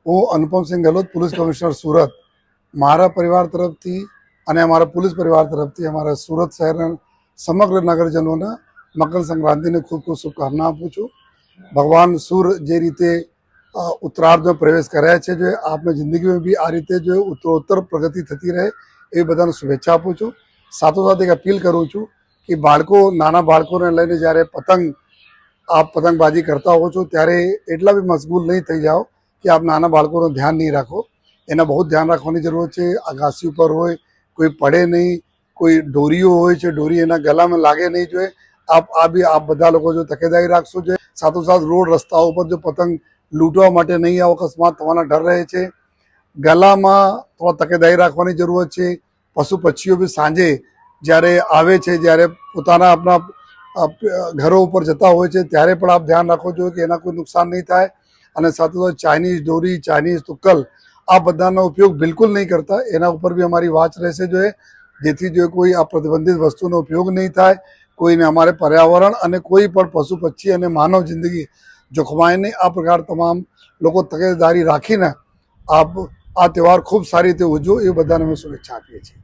હું Anupamsinh Gehlot, police commissioner Surat, મારા પરિવાર તરફથી અને અમારા પોલીસ પરિવાર તરફથી અમારા સુરત શહેરના સમગ્ર નગરજનોને મકર સંક્રાંતિની ખૂબ ખૂબ શુભકામના આપું છું. ભગવાન સૂર્ય જે રીતે ઉત્તરાર્ધમાં પ્રવેશ કર્યા છે, જો આપની જિંદગીમાં બી આ રીતે જો ઉત્તરોત્તર પ્રગતિ થતી રહે એ બધાને શુભેચ્છા આપું છું. સાથોસાથ એક અપીલ કરું છું કે નાના બાળકોને લઈને જ્યારે આપ પતંગબાજી કરતા હો છો ત્યારે એટલા બી મશગુલ નહીં થઈ જાઓ કે આપ નાના બાળકોનું ધ્યાન નહીં રાખો. એના બહુ ધ્યાન રાખવાની જરૂર છે. અગાસી ઉપર હોય, કોઈ પડે નહીં, કોઈ દોરીઓ હોય છે, દોરી એના ગળામાં લાગે નહીં જોઈએ. આપ બધા લોકો જો તકેદારી રાખશો જોઈએ. સાથોસાથ રોડ રસ્તાઓ ઉપર જો પતંગ લૂંટવા માટે નહીં આવો, અકસ્માત થવાના ડર રહે છે. ગળામાં થોડા તકેદારી રાખવાની જરૂરત છે. પશુ પક્ષીઓ બી સાંજે જ્યારે આવે છે, જ્યારે પોતાના આપણા ઘરો ઉપર જતા હોય છે ત્યારે પણ આપ ધ્યાન રાખો જોઈએ કે એના કોઈ નુકસાન નહીં થાય. અને સાથોસાથ ચાઇનીઝ દોરી, ચાઇનીઝ તુક્કલ આ બધાનો ઉપયોગ બિલકુલ નહીં કરતા. એના ઉપર બી અમારી વાચ રહેશે જોઈએ, જેથી જો કોઈ આ પ્રતિબંધિત વસ્તુનો ઉપયોગ નહીં થાય, કોઈને અમારે પર્યાવરણ અને કોઈ પણ પશુ પક્ષી અને માનવ જિંદગી જોખમાય નહીં. આ પ્રકાર તમામ લોકો તકેદારી રાખીને આ તહેવાર ખૂબ સારી રીતે ઉજવો એ બધાને અમે શુભેચ્છા આપીએ છીએ.